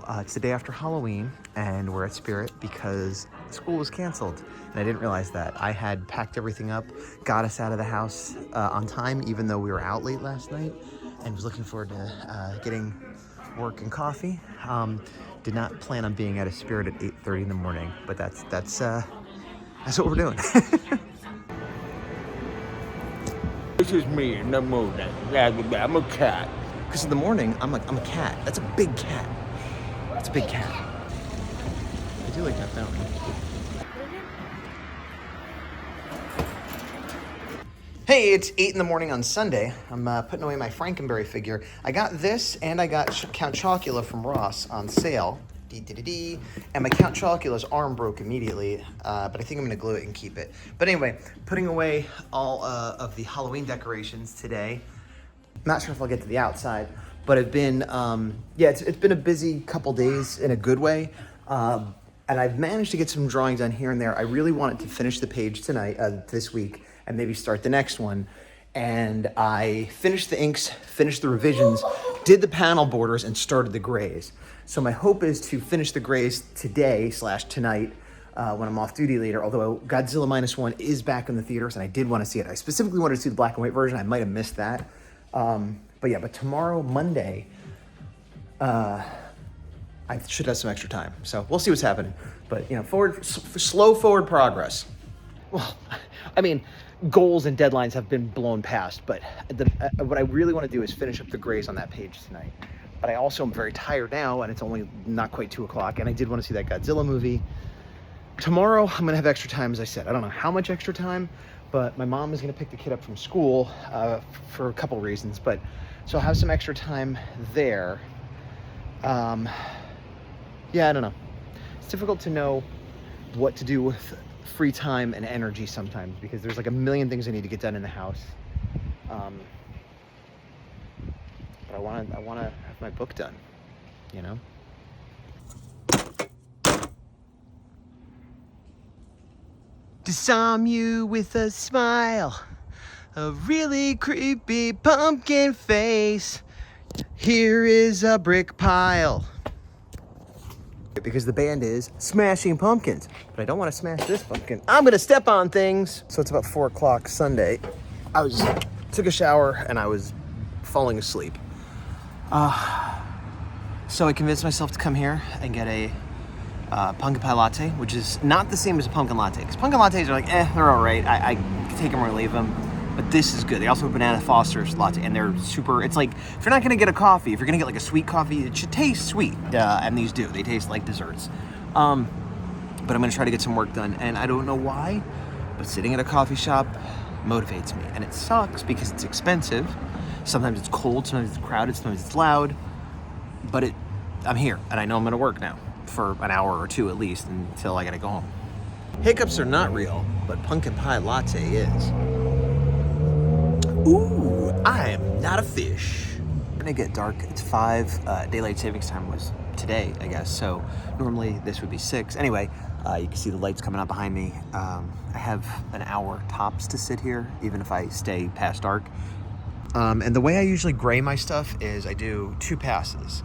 So it's the day after Halloween, and we're at Spirit because school was canceled. And I didn't realize that. I had packed everything up, got us out of the house on time, even though we were out late last night, and was looking forward to getting work and coffee. Did not plan on being at a Spirit at 8:30 in the morning, but that's what we're doing. This is me in the morning. I'm a cat. Because in the morning, I'm a cat. That's a big cat. That's a big cat. I do like that fountain. Hey, it's 8 in the morning on Sunday. I'm putting away my Frankenberry figure. I got this, and I got Count Chocula from Ross on sale. And my Count Chocula's arm broke immediately, but I think I'm going to glue it and keep it. But anyway, putting away all of the Halloween decorations today. Not sure if I'll get to the outside, but it's been it's been a busy couple days in a good way. And I've managed to get some drawings done here and there. I really wanted to finish the page tonight, this week, and maybe start the next one. And I finished the inks, finished the revisions, did the panel borders, and started the grays. So my hope is to finish the grays today/tonight when I'm off duty later, although Godzilla -1 is back in the theaters, and I did want to see it. I specifically wanted to see the black and white version. I might have missed that. But tomorrow, Monday, I should have some extra time. So we'll see what's happening. But, slow forward progress. Well, I mean, goals and deadlines have been blown past, but what I really want to do is finish up the grays on that page tonight. But I also am very tired now, and it's only not quite 2 o'clock, and I did want to see that Godzilla movie. Tomorrow, I'm going to have extra time, as I said. I don't know how much extra time, but my mom is going to pick the kid up from school for a couple reasons. But so I'll have some extra time there. I don't know. It's difficult to know what to do with free time and energy sometimes because there's like a million things I need to get done in the house. But I want to have my book done, Disarm you with a smile, a really creepy pumpkin face. Here is a brick pile. Because the band is Smashing Pumpkins, but I don't want to smash this pumpkin. I'm gonna step on things. So it's about 4 o'clock Sunday. I took a shower and I was falling asleep. So I convinced myself to come here and get a pumpkin pie latte, which is not the same as a pumpkin latte. Because pumpkin lattes are like, they're all right. I take them or leave them. But this is good. They also have Banana Foster's latte, and they're super, it's like, if you're not gonna get a coffee, if you're gonna get like a sweet coffee, it should taste sweet. And these do. They taste like desserts. But I'm gonna try to get some work done. And I don't know why, but sitting at a coffee shop motivates me. And it sucks because it's expensive. Sometimes it's cold, sometimes it's crowded, sometimes it's loud. But I'm here, and I know I'm gonna work now for an hour or two at least until I gotta go home. Hiccups are not real, but pumpkin pie latte is. Ooh, I am not a fish. It's gonna get dark. It's 5. Daylight savings time was today, I guess. So normally this would be 6. Anyway, you can see the lights coming up behind me. I have an hour tops to sit here, even if I stay past dark. And the way I usually gray my stuff is I do 2 passes.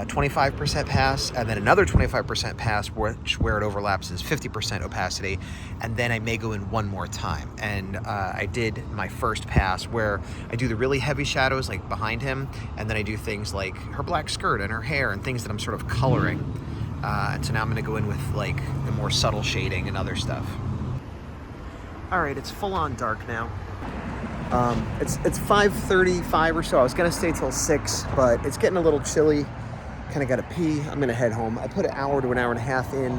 25% pass, and then another 25% pass, which where it overlaps is 50% opacity, and then I may go in one more time. And I did my first pass where I do the really heavy shadows like behind him, and then I do things like her black skirt and her hair and things that I'm sort of coloring. And so now I'm gonna go in with like the more subtle shading and other stuff. All right, it's full on dark now. It's 5:35 or so. I was gonna stay till 6, but it's getting a little chilly. Kind of got to pee. I'm gonna head home. I put an hour to an hour and a half in.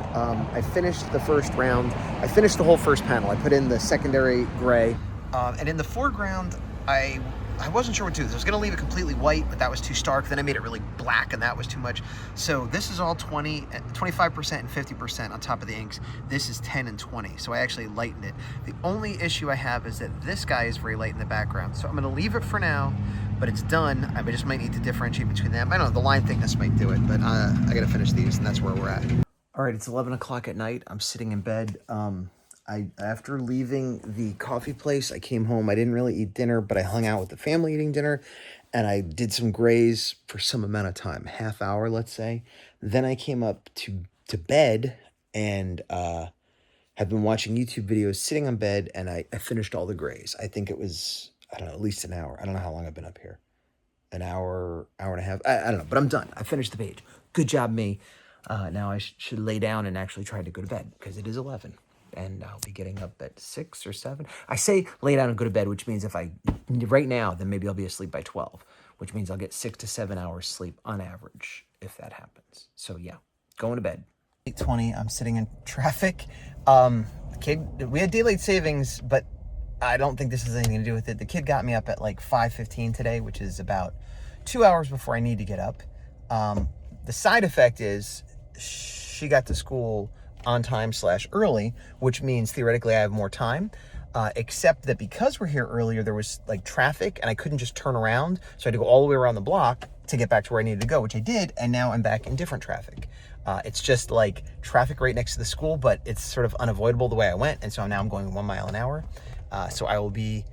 I finished the first round. I finished the whole first panel. I put in the secondary gray. And in the foreground, I wasn't sure what to do. I was gonna leave it completely white, but that was too stark. Then I made it really black, and that was too much. So this is all 25% and 50% on top of the inks. This is 10 and 20, so I actually lightened it. The only issue I have is that this guy is very light in the background. So I'm gonna leave it for now, but it's done. I just might need to differentiate between them. I don't know, the line thickness might do it, but I gotta finish these, and that's where we're at. All right, it's 11 o'clock at night. I'm sitting in bed. After leaving the coffee place, I came home. I didn't really eat dinner, but I hung out with the family eating dinner. and I did some grays for some amount of time, half hour, let's say. Then I came up to bed and have been watching YouTube videos sitting on bed, and I finished all the grays. I think it was, I don't know, at least an hour. I don't know how long I've been up here. An hour, hour and a half. I don't know, but I'm done. I finished the page. Good job, me. Now I should lay down and actually try to go to bed because it is 11. And I'll be getting up at 6 or 7. I say lay down and go to bed, which means if I, right now, then maybe I'll be asleep by 12, which means I'll get 6 to 7 hours sleep on average if that happens. So yeah, going to bed. 8:20, I'm sitting in traffic. We had daylight savings, but I don't think this has anything to do with it. The kid got me up at like 5:15 today, which is about 2 hours before I need to get up. The side effect is she got to school on time / early, which means theoretically I have more time, except that because we're here earlier, there was like traffic and I couldn't just turn around. So I had to go all the way around the block to get back to where I needed to go, which I did. And now I'm back in different traffic. It's just like traffic right next to the school, but it's sort of unavoidable the way I went. And so now I'm going 1 mile an hour. So I will be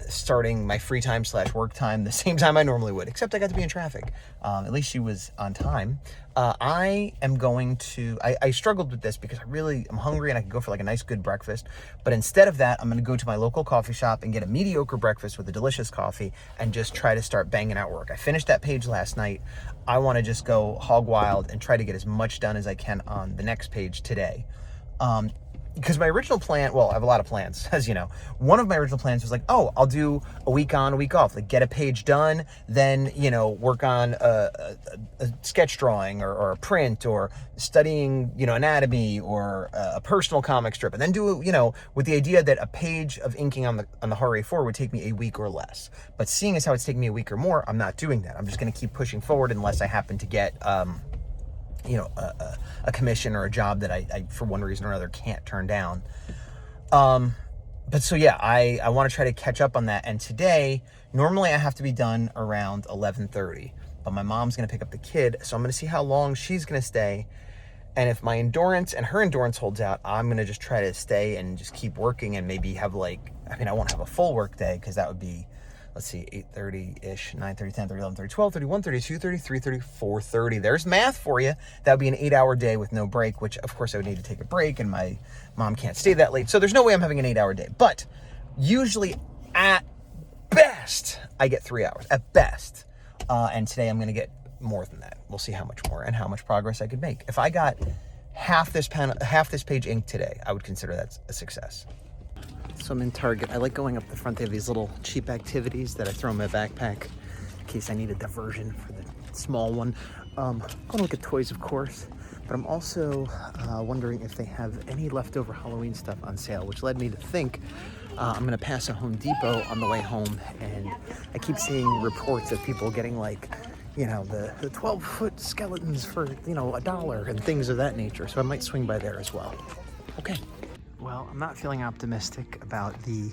starting my free time / work time the same time I normally would, except I got to be in traffic. At least she was on time. I am going to, I struggled with this because I'm hungry and I could go for like a nice good breakfast. But instead of that, I'm going to go to my local coffee shop and get a mediocre breakfast with a delicious coffee and just try to start banging out work. I finished that page last night. I want to just go hog wild and try to get as much done as I can on the next page today. Because my original plan, well, I have a lot of plans, as you know. One of my original plans was like, oh, I'll do a week on, a week off, like get a page done, then, work on a sketch drawing or a print or studying, anatomy or a personal comic strip, and then do, with the idea that a page of inking on the Horror 4 would take me a week or less. But seeing as how it's taking me a week or more, I'm not doing that. I'm just going to keep pushing forward unless I happen to get, a commission or a job that I for one reason or another can't turn down. But so yeah, I want to try to catch up on that. And today, normally I have to be done around 11:30, but my mom's going to pick up the kid. So I'm going to see how long she's going to stay. And if my endurance and her endurance holds out, I'm going to just try to stay and just keep working and maybe have I won't have a full work day because that would be, let's see, 8:30-ish, 9:30, 10:30, 11:30, 12:30, 1:30, 2:30, 3:30, 4:30. There's math for you. That would be an 8-hour day with no break, which of course I would need to take a break, and my mom can't stay that late. So there's no way I'm having an 8-hour day. But usually at best, I get 3 hours, at best. And today I'm going to get more than that. We'll see how much more and how much progress I could make. If I got half this page inked today, I would consider that a success. So I'm in Target. I like going up the front. They have these little cheap activities that I throw in my backpack in case I need a diversion for the small one. I'm going to look at toys, of course, but I'm also wondering if they have any leftover Halloween stuff on sale, which led me to think I'm going to pass a Home Depot on the way home, and I keep seeing reports of people getting the 12-foot skeletons for, $1 and things of that nature. So I might swing by there as well. Okay. Well, I'm not feeling optimistic about the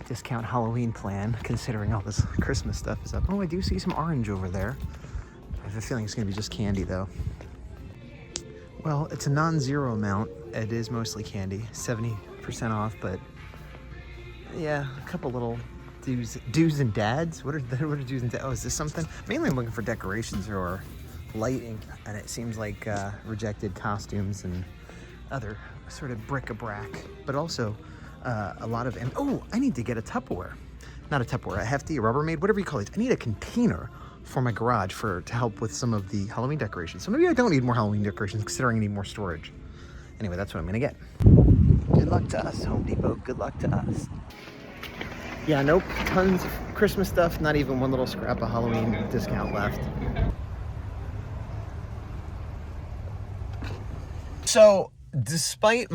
discount Halloween plan, considering all this Christmas stuff is up. Oh, I do see some orange over there. I have a feeling it's going to be just candy, though. Well, it's a non-zero amount. It is mostly candy, 70% off, but yeah, a couple little do's and dads. What are do's and dads? Oh, is this something? Mainly I'm looking for decorations or lighting, and it seems like rejected costumes and other sort of bric-a-brac, but also a lot of, I need to get a Tupperware. Not a Tupperware, a Hefty, a Rubbermaid, whatever you call it. I need a container for my garage to help with some of the Halloween decorations. So maybe I don't need more Halloween decorations considering I need more storage. Anyway, that's what I'm gonna get. Good luck to us, Home Depot. Good luck to us. Yeah, nope, tons of Christmas stuff, not even one little scrap of Halloween discount left. So, despite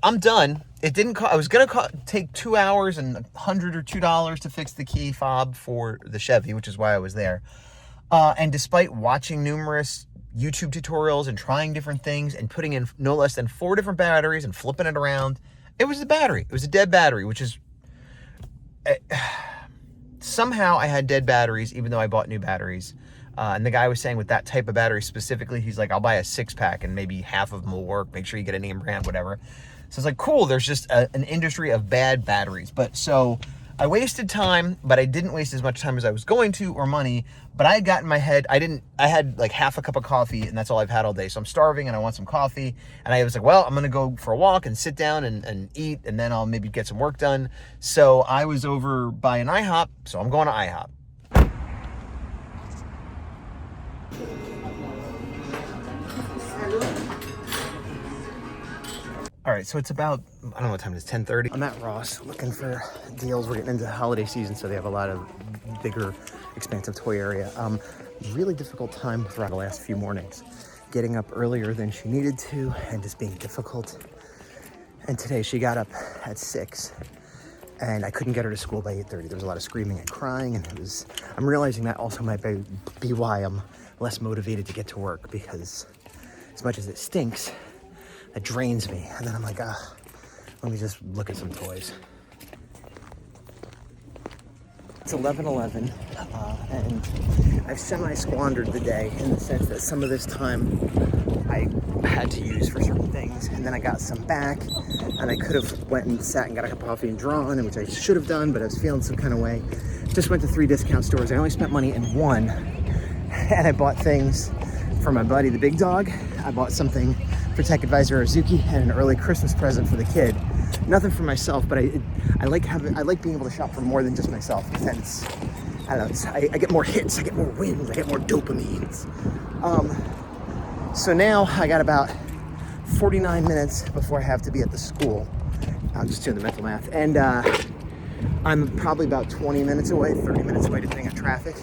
I'm done. It didn't I was going to take 2 hours and $100 or $2 to fix the key fob for the Chevy, which is why I was there. And despite watching numerous YouTube tutorials and trying different things and putting in no less than 4 different batteries and flipping it around, it was the battery. It was a dead battery, which is... somehow I had dead batteries, even though I bought new batteries. And the guy was saying with that type of battery specifically, he's like, I'll buy a 6-pack and maybe half of them will work. Make sure you get a name brand, whatever. So it's like, cool, there's just an industry of bad batteries. But so I wasted time, but I didn't waste as much time as I was going to, or money. But I had got in my head, I had like half a cup of coffee, and that's all I've had all day. So I'm starving and I want some coffee. And I was like, well, I'm gonna go for a walk and sit down and eat, and then I'll maybe get some work done. So I was over by an IHOP, so I'm going to IHOP. All right, so it's about, I don't know what time it is, 10:30. I'm at Ross looking for deals. We're getting into the holiday season, so they have a lot of bigger, expansive toy area. Really difficult time throughout the last few mornings. Getting up earlier than she needed to and just being difficult. And today she got up at 6 and I couldn't get her to school by 8:30. There was a lot of screaming and crying, and I'm realizing that also might be why I'm less motivated to get to work, because as much as it stinks, it drains me. And then I'm like, let me just look at some toys. It's 11:11, and I've semi-squandered the day in the sense that some of this time I had to use for certain things, and then I got some back, and I could have went and sat and got a cup of coffee and drawn, which I should have done, but I was feeling some kind of way. Just went to 3 discount stores. I only spent money in one, and I bought things for my buddy, the big dog. I bought something for Tech Advisor Azuki and an early Christmas present for the kid. Nothing for myself, but I like being able to shop for more than just myself, because I don't know, I get more hits, I get more wins, I get more dopamines. So now I got about 49 minutes before I have to be at the school. I'm just doing the mental math, and I'm probably about 20 minutes away, 30 minutes away, depending on traffic.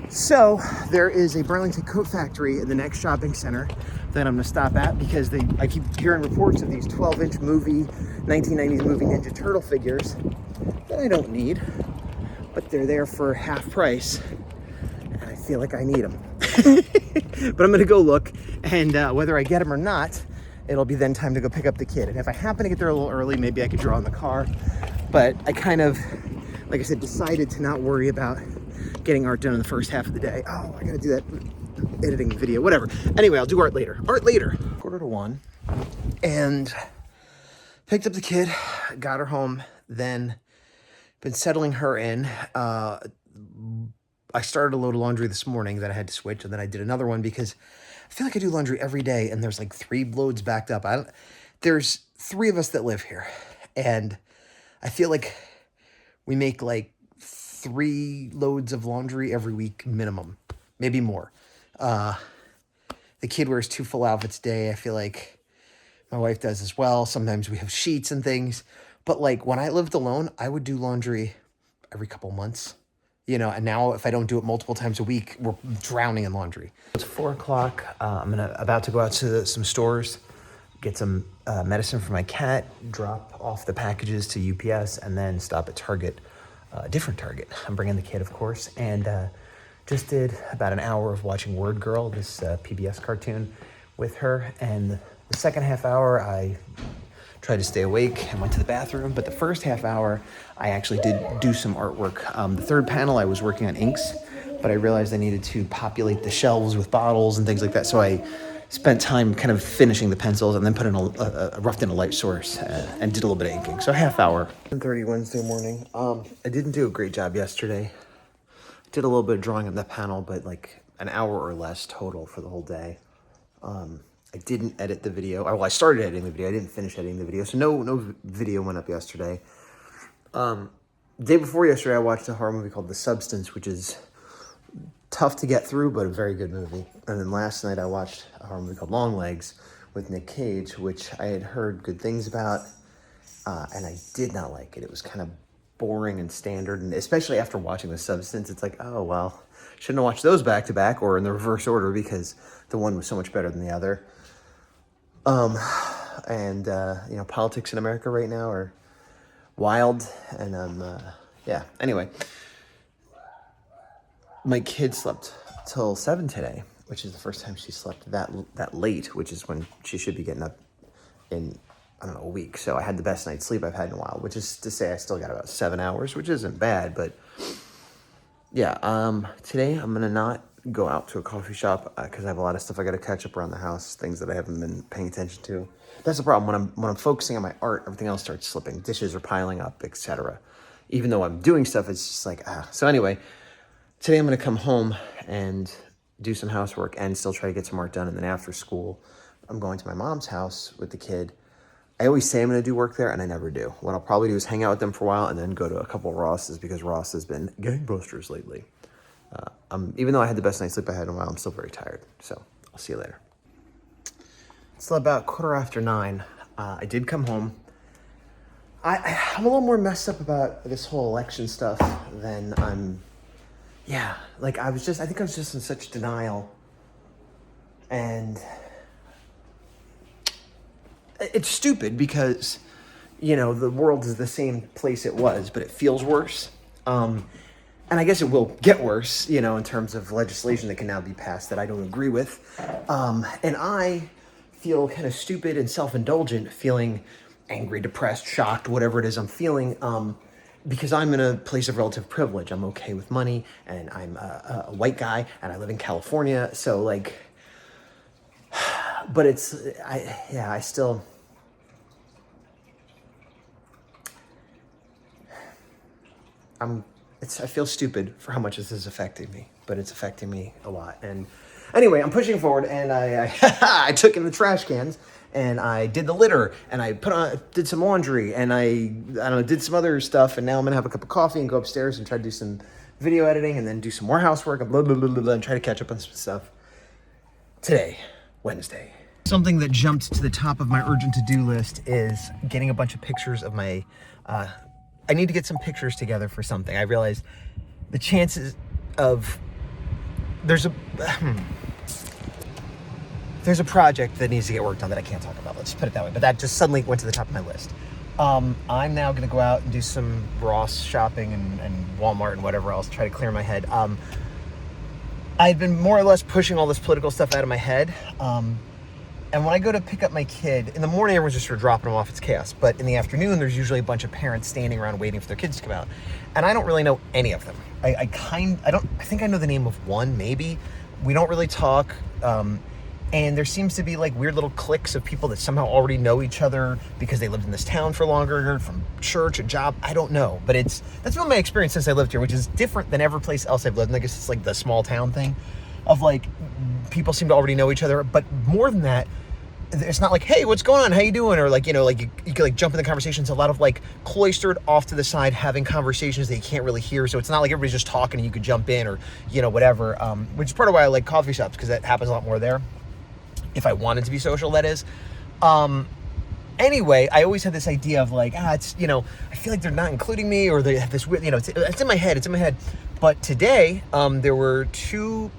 So there is a Burlington Coat Factory in the next shopping center that I'm gonna stop at, because I keep hearing reports of these 12-inch 1990s movie Ninja Turtle figures that I don't need, but they're there for half price, and I feel like I need them. But I'm gonna go look, and whether I get them or not, it'll be then time to go pick up the kid. And if I happen to get there a little early, maybe I could draw in the car. But I kind of, like I said, decided to not worry about getting art done in the first half of the day. Oh, I gotta do that editing video, whatever. Anyway, I'll do art later. 1:15, and picked up the kid, got her home, then been settling her in. I started a load of laundry this morning that I had to switch, and then I did another one because I feel like I do laundry every day, and there's like 3 loads backed up. There's 3 of us that live here, and I feel like we make like 3 loads of laundry every week minimum, maybe more. The kid wears 2 full outfits a day. I feel like my wife does as well. Sometimes we have sheets and things, but like when I lived alone, I would do laundry every couple months, you know, and now if I don't do it multiple times a week, we're drowning in laundry. It's 4 o'clock. I'm about to go out to some stores, get some medicine for my cat, drop off the packages to UPS, and then stop at Target, a different Target. I'm bringing the kid, of course, and just did about an hour of watching Word Girl, this PBS cartoon, with her. And the second half hour, I tried to stay awake and went to the bathroom. But the first half hour, I actually did do some artwork. The third panel, I was working on inks, but I realized I needed to populate the shelves with bottles and things like that. So I spent time kind of finishing the pencils, and then put in roughed in a light source and did a little bit of inking. So half hour. 10:30 Wednesday morning. I didn't do a great job yesterday. Did a little bit of drawing on the panel, but like an hour or less total for the whole day. I didn't edit the video. Well, I started editing the video. I didn't finish editing the video, so no video went up yesterday. Day before yesterday, I watched a horror movie called The Substance, which is tough to get through, but a very good movie. And then last night, I watched a horror movie called Long Legs with Nick Cage, which I had heard good things about, and I did not like it. It was kind of boring and standard, and especially after watching The Substance, it's like, oh, well, shouldn't have watched those back to back or in the reverse order, because the one was so much better than the other. You know, politics in America right now are wild, and yeah, anyway, my kid slept till 7 today, which is the first time she slept that late, which is when she should be getting up in, I don't know, a week. So I had the best night's sleep I've had in a while, which is to say I still got about 7 hours, which isn't bad. But yeah, today I'm going to not go out to a coffee shop because I have a lot of stuff I got to catch up around the house, things that I haven't been paying attention to. That's the problem. When I'm focusing on my art, everything else starts slipping. Dishes are piling up, etc. even though I'm doing stuff, it's just like, So anyway, today I'm going to come home and do some housework and still try to get some work done. And then after school, I'm going to my mom's house with the kid. I always say I'm going to do work there, and I never do. What I'll probably do is hang out with them for a while and then go to a couple of Ross's, because Ross has been gangbusters lately. Even though I had the best night's sleep I had in a while, I'm still very tired. So I'll see you later. It's about 9:15. I did come home. I'm a little more messed up about this whole election stuff than I think I was just in such denial. And it's stupid because, the world is the same place it was, but it feels worse. And I guess it will get worse, in terms of legislation that can now be passed that I don't agree with. And I feel kind of stupid and self-indulgent, feeling angry, depressed, shocked, whatever it is I'm feeling, because I'm in a place of relative privilege. I'm okay with money, and I'm a white guy, and I live in California. So but I feel stupid for how much this is affecting me, but it's affecting me a lot. And anyway, I'm pushing forward, and I took in the trash cans, and I did the litter, and I did some laundry, and I did some other stuff, and now I'm gonna have a cup of coffee and go upstairs and try to do some video editing, and then do some more housework, and blah, blah, blah, blah, blah, and try to catch up on some stuff today, Wednesday. Something that jumped to the top of my urgent to-do list is getting a bunch of pictures of my, I need to get some pictures together for something. I realized the chances of, there's a project that needs to get worked on that I can't talk about. Let's put it that way. But that just suddenly went to the top of my list. I'm now going to go out and do some Ross shopping and Walmart and whatever else, try to clear my head. I've been more or less pushing all this political stuff out of my head. And when I go to pick up my kid, in the morning, everyone's just sort of dropping them off. It's chaos. But in the afternoon, there's usually a bunch of parents standing around waiting for their kids to come out. And I don't really know any of them. I think I know the name of one, maybe. We don't really talk. And there seems to be like weird little cliques of people that somehow already know each other because they lived in this town for longer, from church, a job. I don't know. But that's been my experience since I lived here, which is different than every place else I've lived. And I guess it's like the small town thing of like people seem to already know each other. But more than that, it's not like, hey, what's going on? How you doing? Or like, you could like jump in the conversations. A lot of like cloistered off to the side, having conversations that you can't really hear. So it's not like everybody's just talking and you could jump in or, whatever. Which is part of why I like coffee shops, because that happens a lot more there. If I wanted to be social, that is. Anyway, I always had this idea of like, it's, I feel like they're not including me, or they have this weird, it's in my head. But today, there were two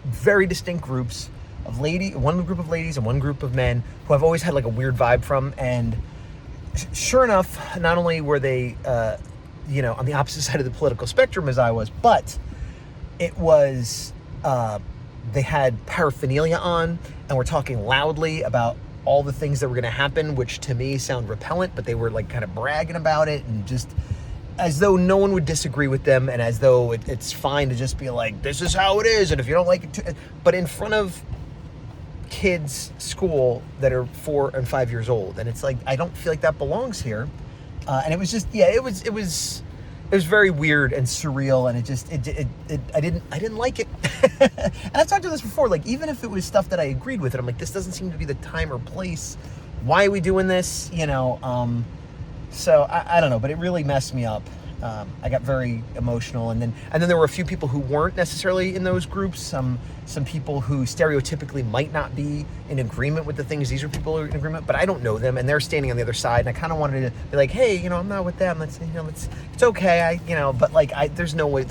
very distinct groups of one group of ladies and one group of men who I've always had like a weird vibe from. And sure enough, not only were they, on the opposite side of the political spectrum as I was, but it was, they had paraphernalia on and were talking loudly about all the things that were going to happen, which to me sound repellent, but they were like kind of bragging about it, and just as though no one would disagree with them, and as though it's fine to just be like, this is how it is, and if you don't like it, but in front of kids' school that are 4 and 5 years old, and it's like, I don't feel like that belongs here. And it was just, it was very weird and surreal, and I didn't like it. And I've talked about this before, like, even if it was stuff that I agreed with, I'm like, this doesn't seem to be the time or place. Why are we doing this? So I don't know, but it really messed me up. I got very emotional, and then there were a few people who weren't necessarily in those groups. Some people who stereotypically might not be in agreement with the things these are people who are in agreement, but I don't know them, and they're standing on the other side, and I kind of wanted to be like, hey, I'm not with them. It's okay. But like, there's no way.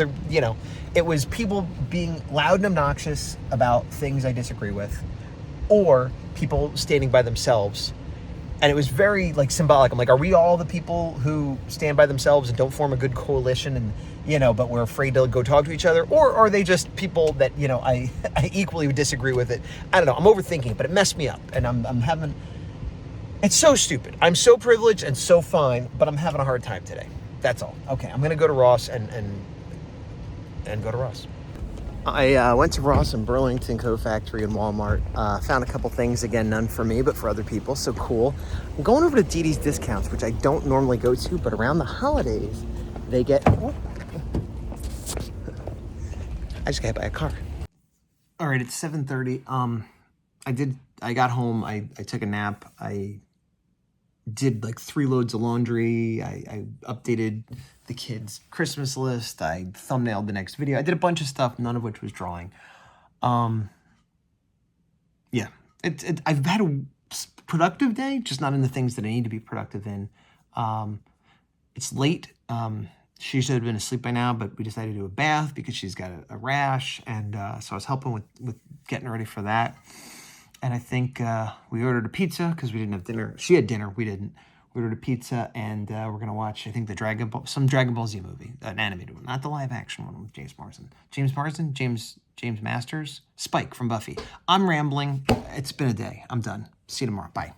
It was people being loud and obnoxious about things I disagree with, or people standing by themselves. And it was very like symbolic. I'm like, are we all the people who stand by themselves and don't form a good coalition, and but we're afraid to go talk to each other? Or are they just people that, I equally would disagree with it? I don't know. I'm overthinking it, but it messed me up. And I'm having, it's so stupid. I'm so privileged and so fine, but I'm having a hard time today. That's all. Okay, I'm going to go to Ross and go to Ross. I went to Ross and Burlington Coat Factory and Walmart. Found a couple things, again, none for me, but for other people, so cool. I'm going over to Dee Dee's Discounts, which I don't normally go to, but around the holidays, They get... Oh. I just got hit by a car. All right, it's 7:30. I got home, I took a nap, I did like 3 loads of laundry, I updated the kids' Christmas list, I thumbnailed the next video, I did a bunch of stuff, none of which was drawing. Yeah, I've had a productive day, just not in the things that I need to be productive in. It's late. She should have been asleep by now, but we decided to do a bath because she's got a rash, and so I was helping with getting ready for that. And I think we ordered a pizza because we didn't have dinner. She had dinner, we didn't. We ordered a pizza, and we're gonna watch, I think, some Dragon Ball Z movie, an animated one, not the live action one with James Marsden. James Masters, Spike from Buffy. I'm rambling. It's been a day. I'm done. See you tomorrow. Bye.